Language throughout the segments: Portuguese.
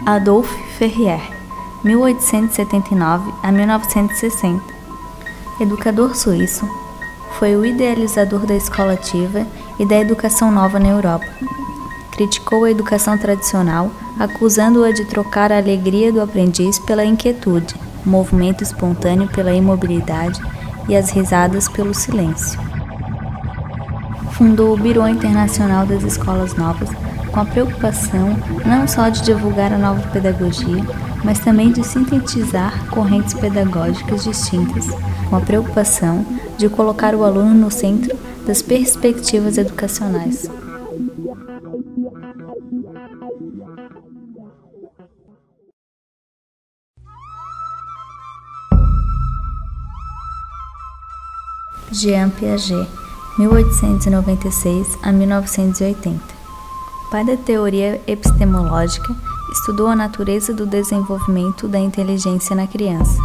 Adolphe Ferrier, 1879 a 1960. Educador suíço, foi o idealizador da escola ativa e da educação nova na Europa. Criticou a educação tradicional, acusando-a de trocar a alegria do aprendiz pela inquietude, o movimento espontâneo pela imobilidade e as risadas pelo silêncio. Fundou o Bureau Internacional das Escolas Novas, com a preocupação não só de divulgar a nova pedagogia, mas também de sintetizar correntes pedagógicas distintas, com a preocupação de colocar o aluno no centro das perspectivas educacionais. Jean Piaget, 1896 a 1980. Pai da teoria epistemológica, estudou a natureza do desenvolvimento da inteligência na criança.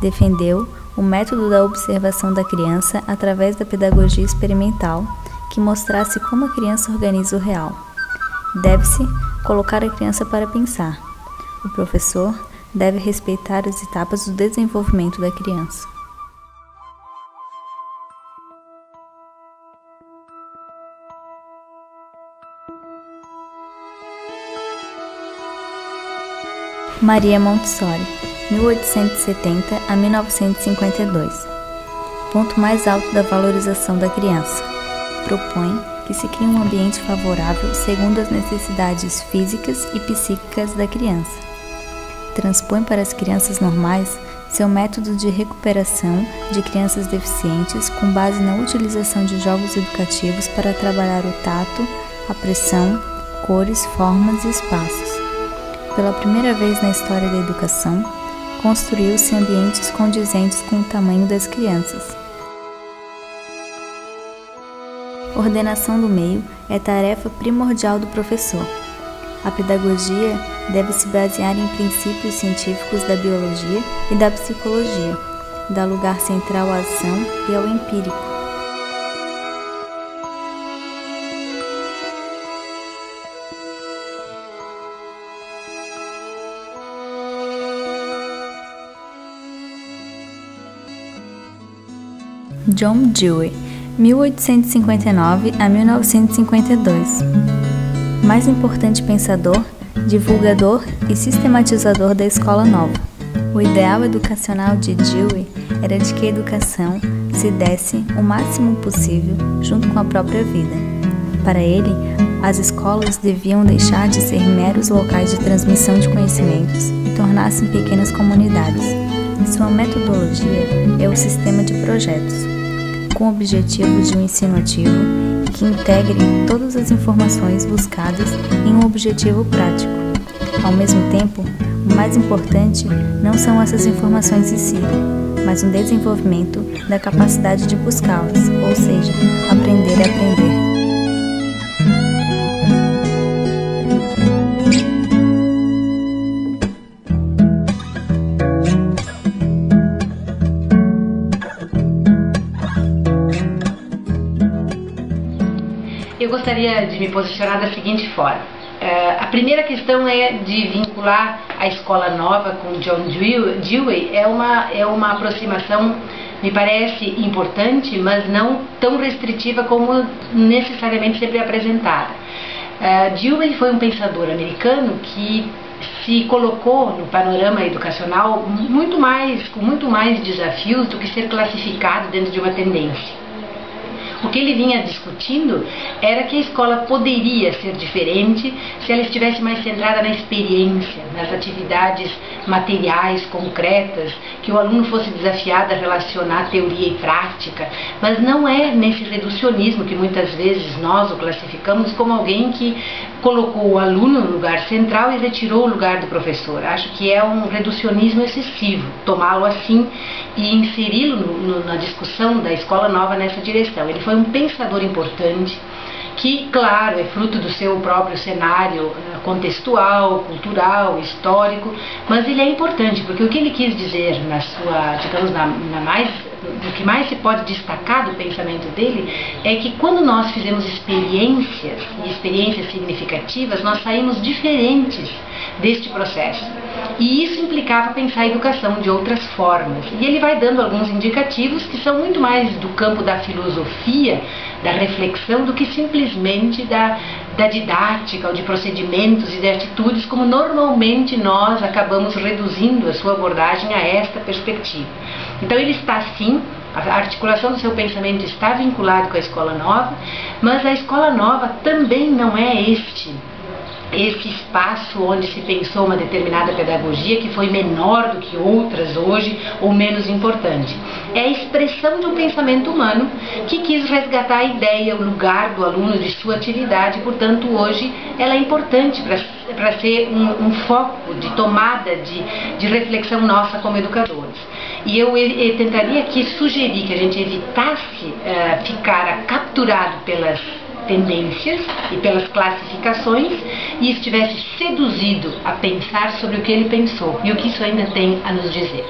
Defendeu o método da observação da criança através da pedagogia experimental, que mostrasse como a criança organiza o real. Deve-se colocar a criança para pensar. O professor deve respeitar as etapas do desenvolvimento da criança. Maria Montessori, 1870 a 1952. Ponto mais alto da valorização da criança. Propõe que se crie um ambiente favorável segundo as necessidades físicas e psíquicas da criança. Transpõe para as crianças normais seu método de recuperação de crianças deficientes com base na utilização de jogos educativos para trabalhar o tato, a pressão, cores, formas e espaços. Pela primeira vez na história da educação, construiu-se ambientes condizentes com o tamanho das crianças. Ordenação do meio é tarefa primordial do professor. A pedagogia deve se basear em princípios científicos da biologia e da psicologia, dar lugar central à ação e ao empírico. John Dewey, 1859 a 1952. Mais importante pensador, divulgador e sistematizador da escola nova. O ideal educacional de Dewey era de que a educação se desse o máximo possível junto com a própria vida. Para ele, as escolas deviam deixar de ser meros locais de transmissão de conhecimentos e tornar-se pequenas comunidades. Sua metodologia é o sistema de projetos, com o objetivo de um ensino ativo que integre todas as informações buscadas em um objetivo prático. Ao mesmo tempo, o mais importante não são essas informações em si, mas um desenvolvimento da capacidade de buscá-las, ou seja, aprender a aprender. Eu gostaria de me posicionar da seguinte forma. A primeira questão é de vincular a escola nova com John Dewey. É uma aproximação, me parece importante, mas não tão restritiva como necessariamente sempre apresentada. Dewey foi um pensador americano que se colocou no panorama educacional com muito mais desafios do que ser classificado dentro de uma tendência. O que ele vinha discutindo era que a escola poderia ser diferente se ela estivesse mais centrada na experiência, nas atividades materiais, concretas, que o aluno fosse desafiado a relacionar teoria e prática, mas não é nesse reducionismo que muitas vezes nós o classificamos como alguém que colocou o aluno no lugar central e retirou o lugar do professor. Acho que é um reducionismo excessivo, tomá-lo assim e inseri-lo na discussão da escola nova nessa direção. Ele foi um pensador importante, que, claro, é fruto do seu próprio cenário contextual, cultural, histórico, mas ele é importante, porque o que ele quis dizer na sua, digamos, do que mais se pode destacar do pensamento dele, é que quando nós fizemos experiências, e experiências significativas, nós saímos diferentes deste processo. E isso implicava pensar a educação de outras formas. E ele vai dando alguns indicativos que são muito mais do campo da filosofia, da reflexão, do que simplesmente da didática, ou de procedimentos e de atitudes, como normalmente nós acabamos reduzindo a sua abordagem a esta perspectiva. Então ele está sim, a articulação do seu pensamento está vinculada com a escola nova, mas a escola nova também não é esse espaço onde se pensou uma determinada pedagogia que foi menor do que outras hoje ou menos importante. É a expressão de um pensamento humano que quis resgatar a ideia, o lugar do aluno, de sua atividade, e, portanto, hoje ela é importante para ser um foco de tomada de reflexão nossa como educadores. E eu tentaria aqui sugerir que a gente evitasse ficar capturado pelas tendências e pelas classificações e estivesse seduzido a pensar sobre o que ele pensou e o que isso ainda tem a nos dizer.